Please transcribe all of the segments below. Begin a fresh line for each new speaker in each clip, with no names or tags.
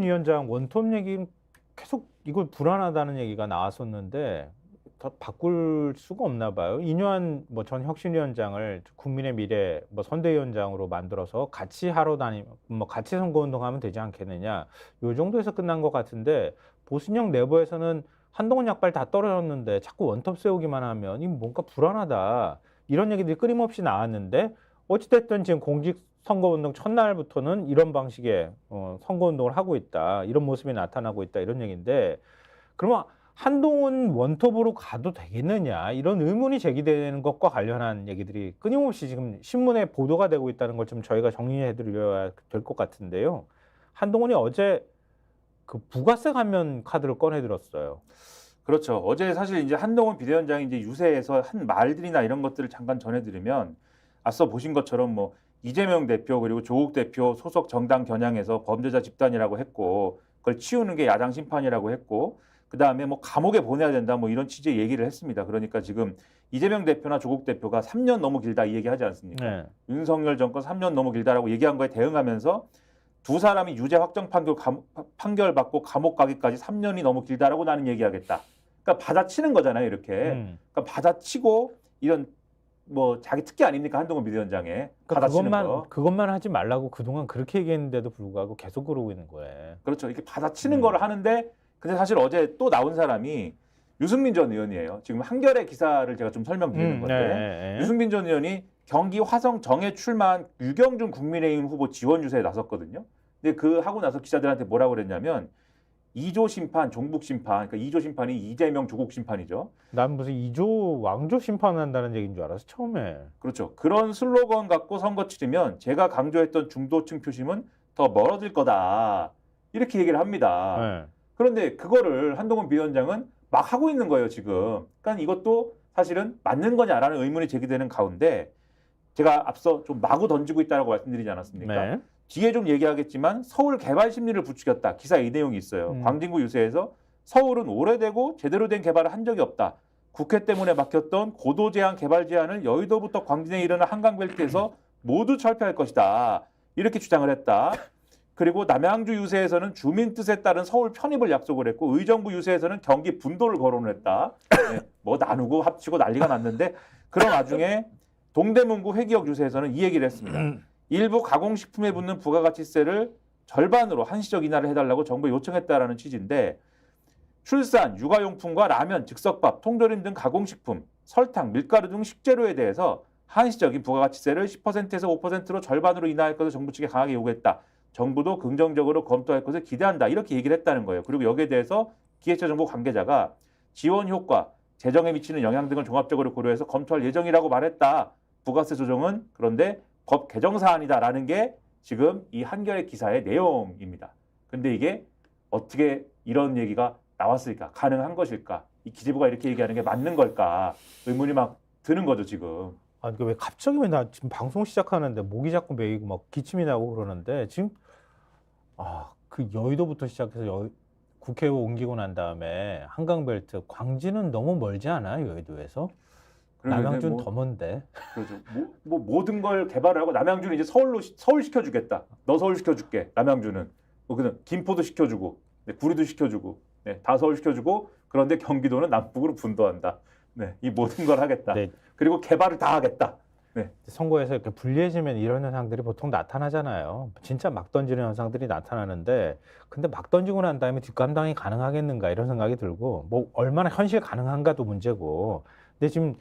위원장 원톱 얘기 계속 이걸 불안하다는 얘기가 나왔었는데 더 바꿀 수가 없나 봐요. 이뇨한 뭐 전 혁신위원장을 국민의 미래 뭐 선대위원장으로 만들어서 같이 하러 뭐 같이 선거운동하면 되지 않겠느냐. 요 정도에서 끝난 것 같은데 보수형 내부에서는 한동훈 약발 다 떨어졌는데 자꾸 원톱 세우기만 하면 이 뭔가 불안하다. 이런 얘기들이 끊임없이 나왔는데 어찌됐든 지금 공직선거운동 첫날부터는 이런 방식의 선거운동을 하고 있다. 이런 모습이 나타나고 있다. 이런 얘기인데 그러면 한동훈 원톱으로 가도 되겠느냐 이런 의문이 제기되는 것과 관련한 얘기들이 끊임없이 지금 신문에 보도가 되고 있다는 걸 좀 저희가 정리해 드려야 될 것 같은데요. 한동훈이 어제 그 부가세 감면 카드를 꺼내 들었어요.
그렇죠. 어제 사실 이제 한동훈 비대위원장이 이제 유세에서 한 말들이나 이런 것들을 잠깐 전해드리면 앞서 보신 것처럼 뭐 이재명 대표 그리고 조국 대표 소속 정당 겨냥해서 범죄자 집단이라고 했고 그걸 치우는 게 야당 심판이라고 했고 그 다음에 뭐 감옥에 보내야 된다 뭐 이런 취지의 얘기를 했습니다. 그러니까 지금 이재명 대표나 조국 대표가 3년 너무 길다 이 얘기하지 않습니까?
네.
윤석열 정권 3년 너무 길다라고 얘기한 거에 대응하면서 두 사람이 유죄 확정 판결 받고 감옥 가기까지 3년이 너무 길다라고 나는 얘기하겠다. 그러니까 받아치는 거잖아요, 이렇게. 그러니까 받아치고 이런 뭐 자기 특기 아닙니까 한동훈 비대위원장의
그러니까
받아치는 거.
그것만 하지 말라고 그동안 그렇게 얘기했는데도 불구하고 계속 그러고 있는 거예요.
그렇죠. 이렇게 받아치는 거를 하는데 근데 사실 어제 또 나온 사람이 유승민 전 의원이에요. 지금 한겨레 기사를 제가 좀 설명드리는 건데
네.
유승민 전 의원이 경기 화성 정에 출마한 유경준 국민의힘 후보 지원 유세에 나섰거든요. 근데 그 하고 나서 기자들한테 뭐라고 그랬냐면 2조 심판, 종북 심판, 그러니까 2조 심판이 이재명 조국 심판이죠.
난 무슨 2조 왕조 심판한다는 얘기인 줄 알았어 처음에.
그렇죠. 그런 슬로건 갖고 선거 치르면 제가 강조했던 중도층 표심은 더 멀어질 거다. 이렇게 얘기를 합니다.
네.
그런데 그거를 한동훈 비대위원장은 막 하고 있는 거예요, 지금. 그러니까 이것도 사실은 맞는 거냐라는 의문이 제기되는 가운데 제가 앞서 좀 마구 던지고 있다고 말씀드리지 않았습니까?
네.
뒤에 좀 얘기하겠지만 서울 개발 심리를 부추겼다. 기사에 이 내용이 있어요. 광진구 유세에서 서울은 오래되고 제대로 된 개발을 한 적이 없다. 국회 때문에 막혔던 고도 제한 개발 제한을 여의도부터 광진에 이르는 한강벨트에서 모두 철폐할 것이다. 이렇게 주장을 했다. 그리고 남양주 유세에서는 주민 뜻에 따른 서울 편입을 약속을 했고 의정부 유세에서는 경기 분도를 거론을 했다. 네, 뭐 나누고 합치고 난리가 났는데 그런 와중에 동대문구 회기역 유세에서는 이 얘기를 했습니다. 일부 가공식품에 붙는 부가가치세를 절반으로 한시적 인하를 해달라고 정부에 요청했다라는 취지인데 출산, 육아용품과 라면, 즉석밥, 통조림 등 가공식품, 설탕, 밀가루 등 식재료에 대해서 한시적인 부가가치세를 10%에서 5%로 절반으로 인하할 것을 정부 측에 강하게 요구했다. 정부도 긍정적으로 검토할 것을 기대한다. 이렇게 얘기를 했다는 거예요. 그리고 여기에 대해서 기획재정부 관계자가 지원 효과, 재정에 미치는 영향 등을 종합적으로 고려해서 검토할 예정이라고 말했다. 부가세 조정은 그런데 법 개정 사안이다라는 게 지금 이 한겨레 기사의 내용입니다. 근데 이게 어떻게 이런 얘기가 나왔을까? 가능한 것일까? 이 기재부가 이렇게 얘기하는 게 맞는 걸까? 의문이 막 드는 거죠, 지금.
아, 왜 갑자기 왜 나 지금 방송 시작하는데 목이 자꾸 메이고 막 기침이 나고 그러는데 지금 그 여의도부터 시작해서 국회로 옮기고 난 다음에 한강벨트 광진은 너무 멀지 않아요, 여의도에서? 남양주는 더 먼데.
그렇죠. 뭐 모든 걸 개발을 하고 남양주는 이제 서울 시켜주겠다. 너 서울 시켜줄게. 남양주는 뭐 그냥 김포도 시켜주고, 네, 구리도 시켜주고, 네, 다 서울 시켜주고. 그런데 경기도는 남북으로 분도한다. 네, 이 모든 걸 하겠다.
네.
그리고 개발을 다 하겠다. 네.
선거에서 이렇게 불리해지면 이런 현상들이 보통 나타나잖아요. 진짜 막 던지는 현상들이 나타나는데, 근데 막 던지고 난 다음에 뒷감당이 가능하겠는가 이런 생각이 들고, 뭐 얼마나 현실 가능한가도 문제고. 근데 지금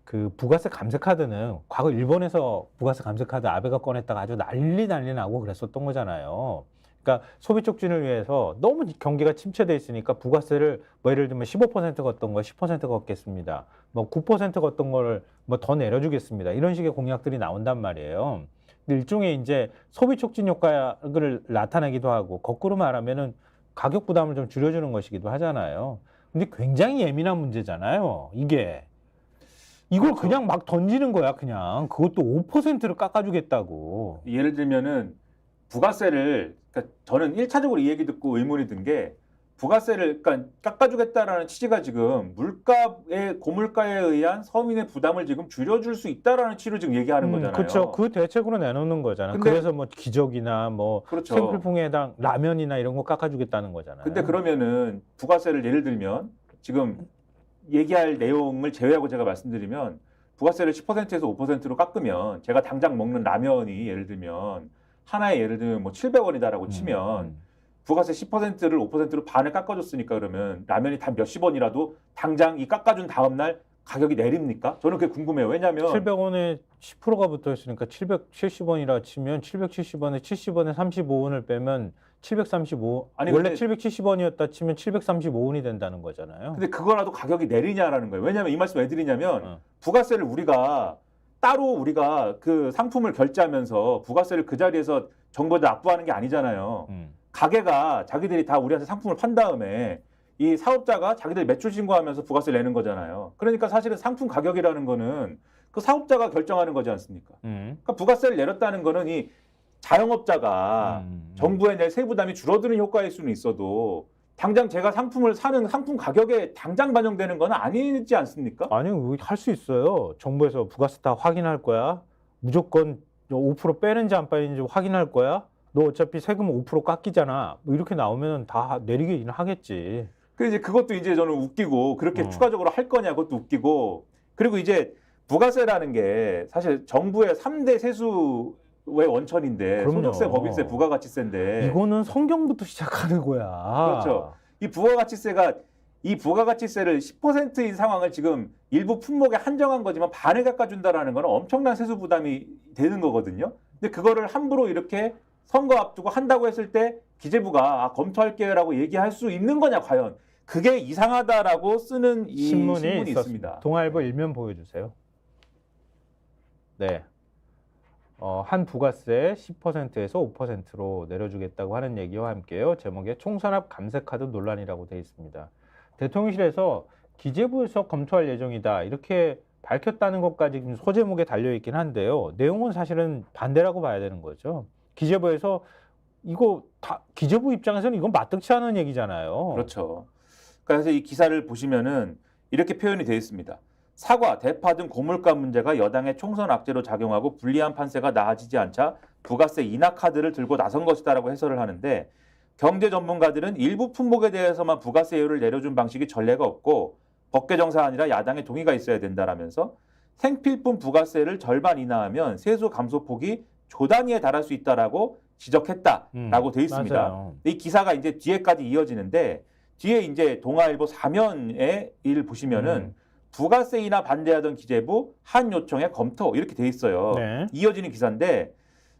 그 부가세 감세 카드는 과거 일본에서 부가세 감세 카드 아베가 꺼냈다가 아주 난리 나고 그랬었던 거잖아요. 그러니까 소비 촉진을 위해서 너무 경기가 침체돼 있으니까 부가세를 뭐 예를 들면 15% 걷던 거 10% 걷겠습니다. 뭐 9% 걷던 걸 뭐 더 내려주겠습니다. 이런 식의 공약들이 나온단 말이에요. 근데 일종의 이제 소비 촉진 효과를 나타내기도 하고 거꾸로 말하면은 가격 부담을 좀 줄여주는 것이기도 하잖아요. 근데 굉장히 예민한 문제잖아요. 이게. 이걸
그렇죠.
그냥 막 던지는 거야, 그냥. 그것도 5%를 깎아주겠다고.
예를 들면은 부가세를 그러니까 저는 1차적으로 이 얘기 듣고 의문이 든 게 부가세를 그러니까 깎아주겠다라는 취지가 지금 물가의 고물가에 의한 서민의 부담을 지금 줄여줄 수 있다라는 취지로 지금 얘기하는 거잖아요.
그렇죠. 그 대책으로 내놓는 거잖아요.
근데-
그래서 뭐 기저귀나 뭐
그렇죠.
생필품에 해당 라면이나 이런 거 깎아주겠다는 거잖아요.
근데 그러면은 부가세를 예를 들면 지금 얘기할 내용을 제외하고 제가 말씀드리면 부가세를 10%에서 5%로 깎으면 제가 당장 먹는 라면이 예를 들면 하나에 예를 들면 뭐 700원이다라고 치면 부가세 10%를 5%로 반을 깎아줬으니까 그러면 라면이 단 몇십 원이라도 당장 이 깎아준 다음 날 가격이 내립니까? 저는 그게 궁금해요. 왜냐하면
700원에 10%가 붙어 있으니까 770원이라 치면 770원에 70원에 35원을 빼면 735.
아니,
원래
근데-
770원이었다 치면 735원이 된다는 거잖아요.
근데 그거라도 가격이 내리냐라는 거예요. 왜냐하면 이 말씀 왜 드리냐면 부가세를 우리가 따로 우리가 그 상품을 결제하면서 부가세를 그 자리에서 정부에다 납부하는 게 아니잖아요. 가게가 자기들이 다 우리한테 상품을 판 다음에 이 사업자가 자기들 매출 신고하면서 부가세를 내는 거잖아요. 그러니까 사실은 상품 가격이라는 거는 그 사업자가 결정하는 거지 않습니까? 그러니까 부가세를 내렸다는 거는 이 자영업자가 정부에 낼 세부담이 줄어드는 효과일 수는 있어도 당장 제가 상품을 사는 상품 가격에 당장 반영되는 건 아니지 않습니까?
아니요, 할 수 있어요. 정부에서 부가세 다 확인할 거야. 무조건 5% 빼는지 안 빼는지 확인할 거야. 너 어차피 세금 5% 깎이잖아. 뭐 이렇게 나오면 다 내리긴 하겠지.
그 이제 그것도 이제 저는 웃기고 그렇게 추가적으로 할 거냐 그것도 웃기고 그리고 이제 부가세라는 게 사실 정부의 3대 세수의 원천인데
그럼요.
소득세, 법인세, 부가가치세인데
이거는 성경부터 시작하는 거야.
그렇죠. 이 부가가치세를 10%인 상황을 지금 일부 품목에 한정한 거지만 반을 깎아준다라는 건 엄청난 세수 부담이 되는 거거든요. 근데 그거를 함부로 이렇게 선거 앞두고 한다고 했을 때 기재부가 검토할게요라고 얘기할 수 있는 거냐 과연 그게 이상하다라고 쓰는 이 신문이 있습니다.
동아일보 일면 보여주세요. 네. 한 부가세 10%에서 5%로 내려주겠다고 하는 얘기와 함께요. 제목에 총산업 감세카드 논란이라고 되어 있습니다. 대통령실에서 기재부에서 검토할 예정이다 이렇게 밝혔다는 것까지 소제목에 달려있긴 한데요. 내용은 사실은 반대라고 봐야 되는 거죠. 기재부에서 이거 다 기재부 입장에서는 이건 마땅치 않은 얘기잖아요.
그렇죠. 그래서 이 기사를 보시면은 이렇게 표현이 되어 있습니다. 사과, 대파 등 고물가 문제가 여당의 총선 악재로 작용하고 불리한 판세가 나아지지 않자 부가세 인하 카드를 들고 나선 것이다라고 해설을 하는데 경제 전문가들은 일부 품목에 대해서만 부가세율을 내려준 방식이 전례가 없고 법개정사 아니라 야당의 동의가 있어야 된다라면서 생필품 부가세를 절반 인하하면 세수 감소폭이 조 단위에 달할 수 있다라고 지적했다라고 돼 있습니다.
맞아요.
이 기사가 이제 뒤에까지 이어지는데 뒤에 이제 동아일보 4면에 일 보시면은 부가세 인하 반대하던 기재부 한 요청에 검토 이렇게 돼 있어요.
네.
이어지는 기사인데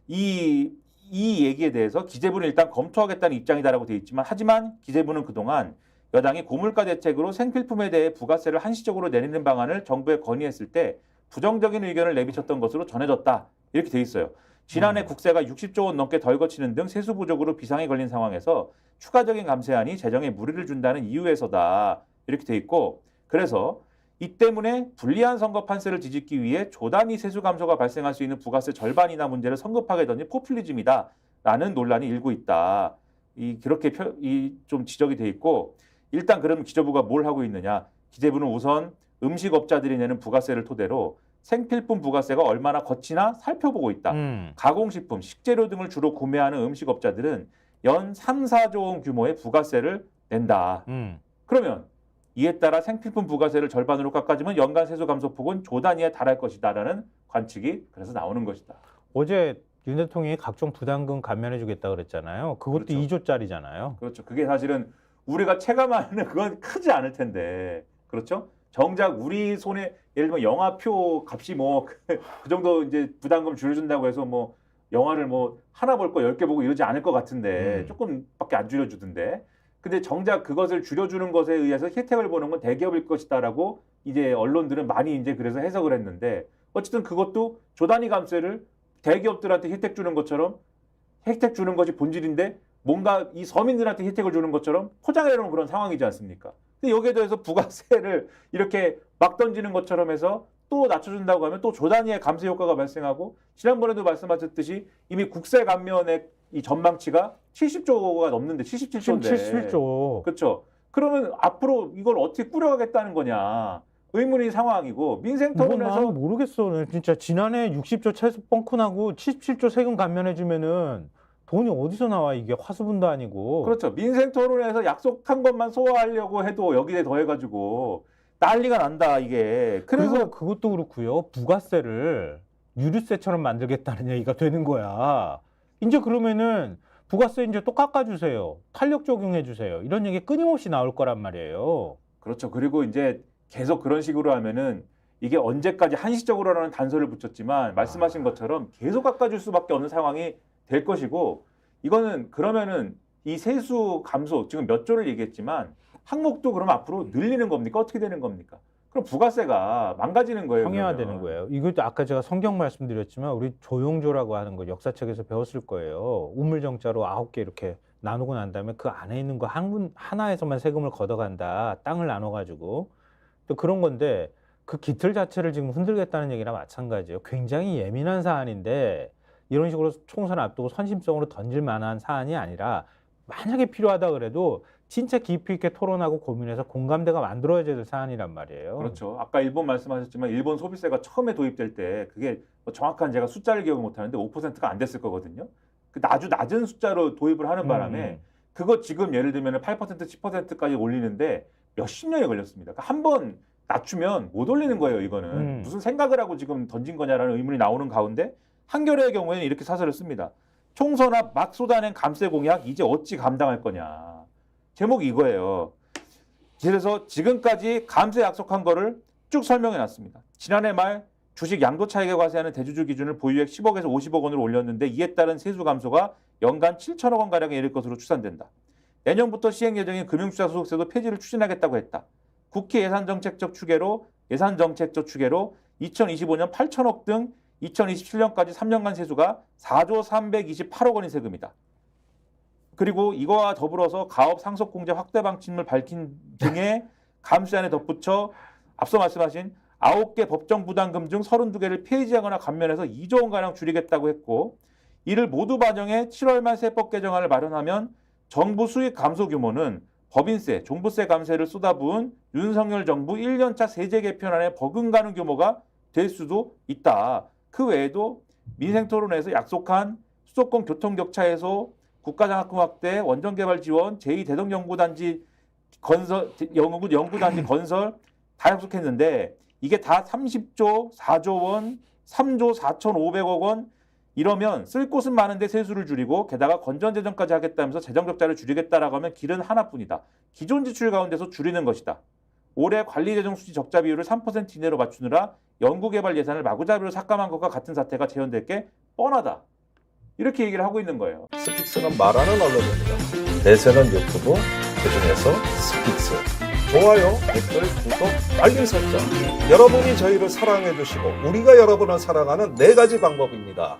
이 얘기에 대해서 기재부는 일단 검토하겠다는 입장이다라고 돼 있지만 하지만 기재부는 그동안 여당이 고물가 대책으로 생필품에 대해 부가세를 한시적으로 내리는 방안을 정부에 건의했을 때 부정적인 의견을 내비쳤던 것으로 전해졌다. 이렇게 돼 있어요. 지난해 국세가 60조 원 넘게 덜 거치는 등 세수 부족으로 비상에 걸린 상황에서 추가적인 감세안이 재정에 무리를 준다는 이유에서다. 이렇게 돼 있고 그래서 이 때문에 불리한 선거 판세를 뒤집기 위해 조 단위 세수 감소가 발생할 수 있는 부가세 절반 이하 문제를 성급하게 던진 포퓰리즘이다라는 논란이 일고 있다. 그렇게 좀 지적이 돼 있고 일단 그럼 기재부가 뭘 하고 있느냐? 기재부는 우선 음식업자들이 내는 부가세를 토대로 생필품 부가세가 얼마나 거치나 살펴보고 있다. 가공식품, 식재료 등을 주로 구매하는 음식업자들은 연 3, 4조 원 규모의 부가세를 낸다. 그러면 이에 따라 생필품 부가세를 절반으로 깎아주면 연간 세수 감소폭은 조 단위에 달할 것이다라는 관측이 그래서 나오는 것이다.
어제 윤 대통령이 각종 부담금 감면해 주겠다 그랬잖아요. 그것도
그렇죠.
2조짜리잖아요.
그렇죠. 그게 사실은 우리가 체감하는 그건 크지 않을 텐데. 그렇죠? 정작 우리 손에 예를 들면 영화표 값이 뭐 그 정도 이제 부담금 줄여준다고 해서 뭐 영화를 뭐 하나 볼 거 10개 보고 이러지 않을 것 같은데 조금밖에 안 줄여주던데. 근데 정작 그것을 줄여주는 것에 의해서 혜택을 보는 건 대기업일 것이다라고 이제 언론들은 많이 이제 그래서 해석을 했는데 어쨌든 그것도 조 단위 감세를 대기업들한테 혜택 주는 것처럼 혜택 주는 것이 본질인데 뭔가 이 서민들한테 혜택을 주는 것처럼 포장해 놓은 그런 상황이지 않습니까? 근데 여기에 대해서 부가세를 이렇게 막 던지는 것처럼 해서 또 낮춰준다고 하면 또 조 단위의 감세 효과가 발생하고 지난번에도 말씀하셨듯이 이미 국세 감면의 이 전망치가 70조가 넘는데 77조인데.
77조.
그렇죠. 그러면 앞으로 이걸 어떻게 꾸려가겠다는 거냐. 의문인 상황이고 민생 토론에서
나는 모르겠어. 진짜 지난해 60조 채소 뻥크나고 77조 세금 감면해주면은 돈이 어디서 나와 이게 화수분도 아니고.
그렇죠. 민생 토론에서 약속한 것만 소화하려고 해도 여기에 더해가지고 난리가 난다 이게.
그래서
그래서
그것도 그렇고요. 부가세를 유류세처럼 만들겠다는 얘기가 되는 거야. 이제 그러면은 부가세 이제 또 깎아주세요. 탄력 적용해주세요. 이런 얘기 끊임없이 나올 거란 말이에요.
그렇죠. 그리고 이제 계속 그런 식으로 하면은 이게 언제까지 한시적으로라는 단서를 붙였지만 말씀하신 것처럼 계속 깎아줄 수밖에 없는 상황이 될 것이고 이거는 그러면은 이 세수 감소 지금 몇 조를 얘기했지만 항목도 그럼 앞으로 늘리는 겁니까? 어떻게 되는 겁니까? 그럼 부가세가 망가지는 거예요.
평행화되는 거예요. 이것도 아까 제가 성경 말씀드렸지만 우리 조용조라고 하는 거 역사책에서 배웠을 거예요. 우물정자로 9개 이렇게 나누고 난 다음에 그 안에 있는 거 하나에서만 세금을 걷어간다. 땅을 나눠가지고. 또 그런 건데 그 기틀 자체를 지금 흔들겠다는 얘기랑 마찬가지예요. 굉장히 예민한 사안인데 이런 식으로 총선 앞두고 선심성으로 던질 만한 사안이 아니라 만약에 필요하다 그래도 진짜 깊이 있게 토론하고 고민해서 공감대가 만들어져야 될 사안이란 말이에요.
그렇죠. 아까 일본 말씀하셨지만 일본 소비세가 처음에 도입될 때 그게 뭐 정확한 제가 숫자를 기억을 못하는데 5%가 안 됐을 거거든요. 그 아주 낮은 숫자로 도입을 하는 바람에 그거 지금 예를 들면 8% 10%까지 올리는데 몇십 년이 걸렸습니다. 그러니까 한 번 낮추면 못 올리는 거예요. 이거는 무슨 생각을 하고 지금 던진 거냐라는 의문이 나오는 가운데 한겨레의 경우에는 이렇게 사설을 씁니다. 총선 앞 막 쏟아낸 감세 공약 이제 어찌 감당할 거냐. 제목이 이거예요. 그래서 지금까지 감세 약속한 거를 쭉 설명해 놨습니다. 지난해 말 주식 양도차익에 과세하는 대주주 기준을 보유액 10억에서 50억 원으로 올렸는데 이에 따른 세수 감소가 연간 7천억 원 가량에 이를 것으로 추산된다. 내년부터 시행 예정인 금융투자 소득세도 폐지를 추진하겠다고 했다. 국회 예산정책적 추계로 2025년 8천억 등 2027년까지 3년간 세수가 4조 328억 원인 세금이다. 그리고 이거와 더불어서 가업 상속공제 확대 방침을 밝힌 등의 감세안에 덧붙여 앞서 말씀하신 9개 법정 부담금 중 32개를 폐지하거나 감면해서 2조 원가량 줄이겠다고 했고 이를 모두 반영해 7월 말 세법 개정안을 마련하면 정부 수익 감소 규모는 법인세, 종부세 감세를 쏟아부은 윤석열 정부 1년차 세제 개편안에 버금가는 규모가 될 수도 있다. 그 외에도 민생토론에서 약속한 수도권 교통격차 해소, 국가장학금 확대, 원전개발 지원, 제2대동연구단지 건설, 연구단지 건설 다 약속했는데 이게 다 30조 4조 원, 3조 4,500억 원 이러면 쓸 곳은 많은데 세수를 줄이고 게다가 건전재정까지 하겠다면서 재정적자를 줄이겠다라고 하면 길은 하나뿐이다. 기존 지출 가운데서 줄이는 것이다. 올해 관리재정 수지 적자 비율을 3% 이내로 맞추느라 연구개발 예산을 마구잡이로 삭감한 것과 같은 사태가 재현될 게 뻔하다. 이렇게 얘기를 하고 있는 거예요.
스픽스는 말하는 언론입니다. 대세는 유튜브, 그중에서 스픽스. 좋아요, 댓글, 구독, 알림 설정. 여러분이 저희를 사랑해 주시고 우리가 여러분을 사랑하는 4가지 방법입니다.